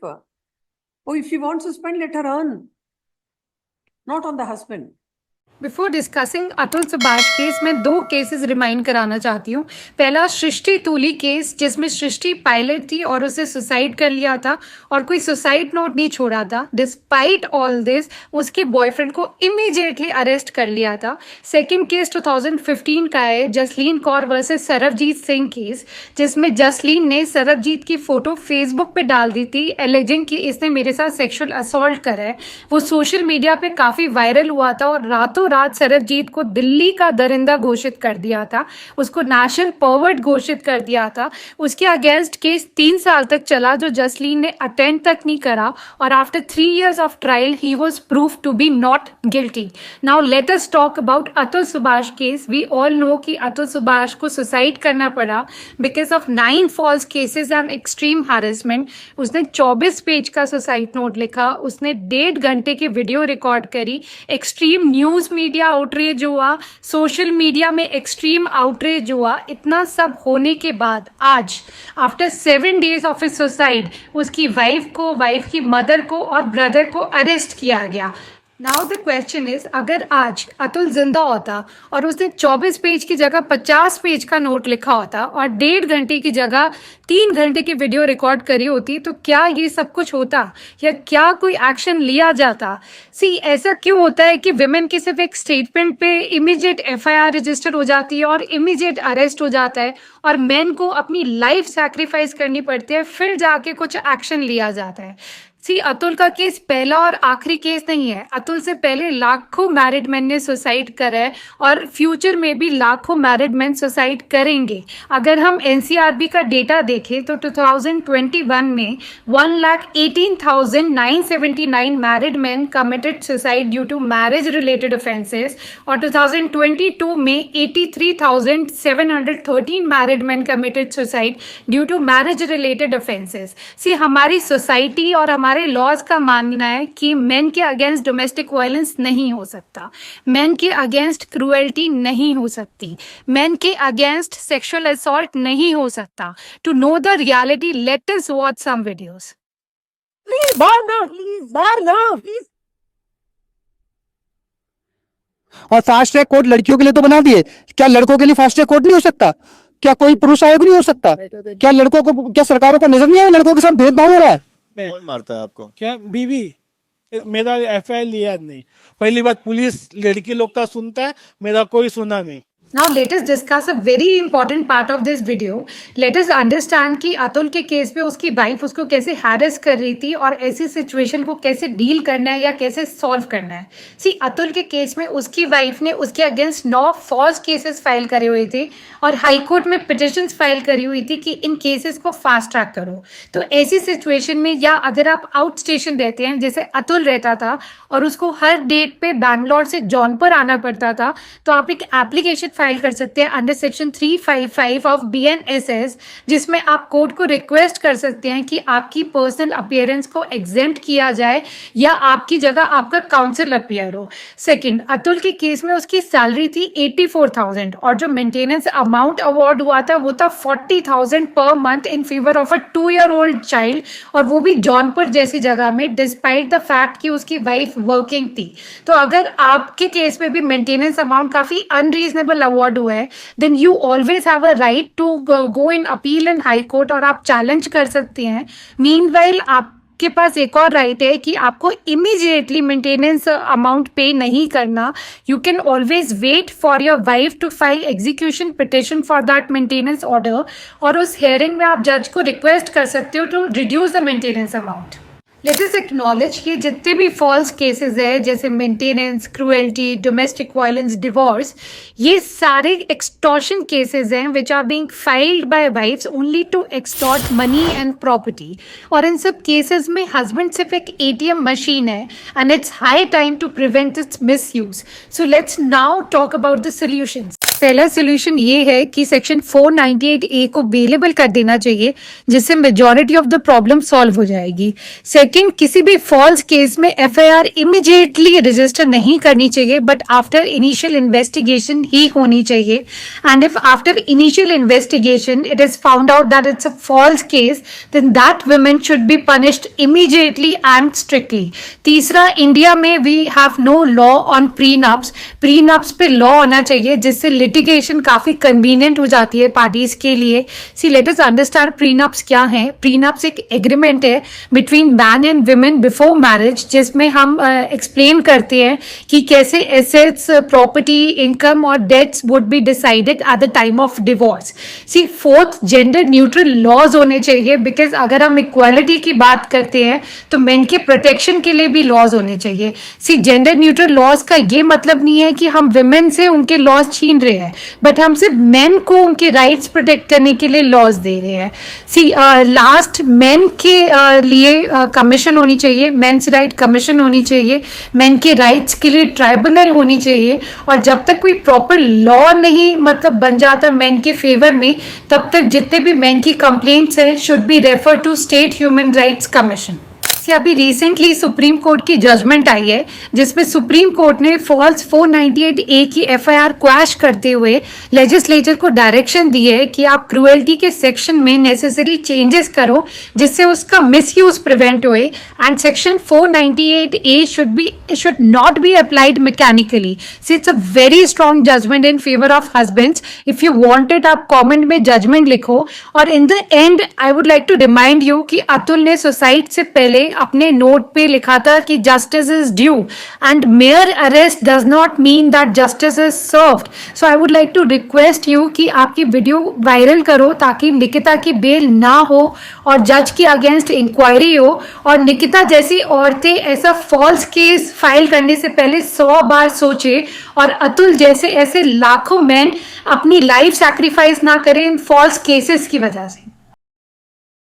her. Oh, if she wants to spend, let her earn. Not on the husband. Before discussing Atul Subhash case में 2 cases remind कराना चाहती हूँ। पहला सृष्टि तूली case, जिसमें सृष्टि pilot थी और उसने सुसाइड कर लिया था और कोई सुसाइड नोट नहीं छोड़ा था। डिस्पाइट ऑल दिस उसके बॉयफ्रेंड को इमीडिएटली अरेस्ट कर लिया था। सेकंड केस 2015 का है, जसलीन कौर वर्सेस सरबजीत सिंह केस, जिसमें जसलीन ने सरबजीत की फोटो फेसबुक पे डाल दी थी एलिजिंग कि इसने मेरे साथ सेक्सुअल असॉल्ट करा है। वो सोशल मीडिया पे काफ़ी वायरल हुआ था और रातों रात सरबजीत को दिल्ली का दरिंदा घोषित कर दिया था, उसको नेशनल पर्वर्ट घोषित कर दिया था। उसके अगेंस्ट केस 3 साल तक चला, जो जसलीन ने अटेंड तक नहीं करा और after 3 years of trial he was prove to be not guilty. Now let us talk about Atul Subhash case. We all know कि अतुल सुभाष को सुसाइड करना पड़ा because of 9 false cases and extreme harassment. उसने 24 पेज का सुसाइड नोट लिखा, उसने 1.5 घंटे की वीडियो रिकॉर्ड करी, एक्सट्रीम न्यूज़ मीडिया आउटरीच हुआ, सोशल मीडिया में एक्सट्रीम आउटरीच हुआ। इतना सब होने के बाद आज after 7 days of his suicide उसकी वाइफ की मदर को और ब्रदर को अरेस्ट किया गया। नाउ द क्वेश्चन इज, अगर आज अतुल जिंदा होता और उसने 24 पेज की जगह 50 पेज का नोट लिखा होता और 1.5 घंटे की जगह 3 घंटे की वीडियो रिकॉर्ड करी होती, तो क्या ये सब कुछ होता या क्या कोई एक्शन लिया जाता? सी, ऐसा क्यों होता है कि विमेन की सिर्फ एक स्टेटमेंट पे इमीडिएट FIR रजिस्टर हो जाती है और इमीडिएट अरेस्ट हो जाता है और मैन को अपनी लाइफ सैक्रिफाइस करनी पड़ती है, फिर जाके कुछ एक्शन लिया जाता है? सी, अतुल का केस पहला और आखिरी केस नहीं है। अतुल से पहले लाखों मैरिड मैन ने सुसाइड करा है और फ्यूचर में भी लाखों मैरिड मैन सुसाइड करेंगे। अगर हम NCRB का डेटा देखें तो 2021 में 1,18,979 married man committed suicide due to marriage related offences और 2022 में 83,713 married man committed suicide due to marriage related offences. See, हमारी सोसाइटी और हमारे लॉज का मानना है कि मेन के अगेंस्ट डोमेस्टिक वायलेंस नहीं हो सकता, मेन के अगेंस्ट क्रूएल्टी नहीं हो सकती, मेन के अगेंस्ट सेक्सुअल असॉल्ट नहीं हो सकता। To know the reality, let us watch some videos. Please, please. और फास्ट ट्रैक कोर्ट लड़कियों के लिए तो बना दिए, क्या लड़कों के लिए फास्ट ट्रैक कोर्ट नहीं हो सकता? क्या कोई पुरुष आयोग नहीं हो सकता? क्या लड़कों को, क्या सरकारों को नजर नहीं आया लड़कों के साथ भेदभाव हो रहा है? कौन मारता है आपको? क्या बीवी? मेरा FIR लिया नहीं। पहली बात, पुलिस लड़की लोग का सुनता है, मेरा कोई सुना नहीं। Now let us discuss a very important part of this video. Let us understand कि अतुल के केस पे उसकी वाइफ उसको कैसे हैरेस कर रही थी और ऐसी सिचुएशन को कैसे डील करना है या कैसे सॉल्व करना है। सी, अतुल के केस में उसकी वाइफ ने उसके अगेंस्ट 9 फॉल्स केसेस फाइल करे हुए थे और हाई कोर्ट में पिटिशंस फाइल करी हुई थी कि इन केसेस को फास्ट ट्रैक करो। तो ऐसी सिचुएशन में, या अगर आप आउट स्टेशन रहते हैं जैसे अतुल रहता था और उसको हर डेट पे बैंगलोर से जौनपुर आना पड़ता था, तो आप एक एप्लीकेशन फाइल कर सकते हैं अंडर सेक्शन 355 ऑफ BNSS, जिसमें आप कोर्ट को रिक्वेस्ट कर सकते हैं कि आपकी पर्सनल अपीयरेंस को एग्जेम्प्ट किया जाए या आपकी जगह आपका काउंसिल अपीयर हो। सेकंड, अतुल के केस में उसकी सैलरी थी 84,000 और जो मेंटेनेंस अमाउंट अवार्ड हुआ था वो था 40,000 per month in favour of a 2-year-old child, और वो भी जौनपुर जैसी जगह में, डिस्पाइट द फैक्ट कि उसकी वाइफ वर्किंग थी। तो अगर आपके केस में भी मेंटेनेंस अमाउंट काफ़ी अनरीजनेबल अवार्ड हुआ है, then you always have a right to go in appeal in high court और आप चैलेंज कर सकते हैं। मीनवाइल आपके पास एक और राइट है कि आपको इमीडिएटली मेंटेनेंस अमाउंट पे नहीं करना। You can always wait for your wife to file execution petition for that maintenance order, और उस हियरिंग में आप जज को रिक्वेस्ट कर सकते हो to reduce the maintenance amount. Let us acknowledge कि जितने भी फॉल्स केसेस है जैसे maintenance, cruelty, domestic violence, divorce, ये सारे एक्सटॉर्शन केसेस हैं which are being filed by wives only to extort money and property. और इन सब केसेस में हस्बैंड सिर्फ एक ATM मशीन है and it's high time to prevent its misuse. So let's now talk about the solutions. पहला सोल्यूशन ये है कि सेक्शन 498A को अवेलेबल कर देना चाहिए, जिससे majority of the problem solve हो जाएगी। सेकंड, किसी भी फॉल्स केस में एफआईआर इमीडिएटली रजिस्टर नहीं करनी चाहिए, बट आफ्टर इनिशियल इन्वेस्टिगेशन ही होनी चाहिए। And if after initial investigation it is found out that it's a false case, then that women should be punished immediately and strictly. तीसरा, India में we have no law on prenups. Prenups पे law होना चाहिए, जिससे litigation काफी convenient हो जाती है पार्टीज के लिए। See let us understand prenups क्या है। प्रीनप्स एक एग्रीमेंट है between man and women before marriage, जिसमें हम एक्सप्लेन करते हैं कि कैसे एसेट्स, प्रॉपर्टी, इनकम और debts would be decided at the time of divorce. See fourth, gender neutral laws होने चाहिए, बिकॉज अगर हम इक्वालिटी की बात करते हैं तो मेन के प्रोटेक्शन के लिए भी लॉज होने चाहिए। सी जेंडर न्यूट्रल लॉज का ये मतलब नहीं है कि हम विमेन से उनके लॉज छीन रहे हैं, बट हम सिर्फ मेन को उनके राइट्स प्रोटेक्ट करने के लिए लॉज दे रहे हैं। सी लास्ट, मेन के लिए कमीशन होनी चाहिए, मेंस राइट कमीशन होनी चाहिए, मेन के राइट्स के लिए ट्राइब्यूनल होनी चाहिए। और जब तक कोई प्रॉपर लॉ नहीं मतलब बन जाता मेन के फेवर में, तब तक जितने भी मेन की कंप्लेंट्स हैं should be refer to state human rights commission. अभी रिसेंटली सुप्रीम कोर्ट की जजमेंट आई है, जिसमें सुप्रीम कोर्ट ने फॉल्स 498A की एफआईआर क्वैश करते हुए लेजिस्लेचर को डायरेक्शन दी है कि आप क्रूएल्टी के सेक्शन में नेसेसरी चेंजेस करो, जिससे उसका मिसयूज प्रिवेंट होए। And section 498A should not be applied mechanically. So it's a very strong judgement in favour of husbands. If you want it, आप कमेंट में जजमेंट लिखो। और in the end I would like to remind you कि अतुल ने suicide से पहले अपने note पे लिखा था कि justice is due and mere arrest does not mean that justice is served. So I would like to request you कि आपकी वीडियो वायरल करो, ताकि निकिता की बेल ना हो और जज के अगेंस्ट इंक्वायरी हो, और निकिता जैसी औरतें ऐसा फॉल्स केस फाइल करने से पहले 100 बार सोचे, और अतुल जैसे ऐसे लाखों मैन अपनी लाइफ सैक्रिफाइस ना करें इन फॉल्स केसेस की वजह से।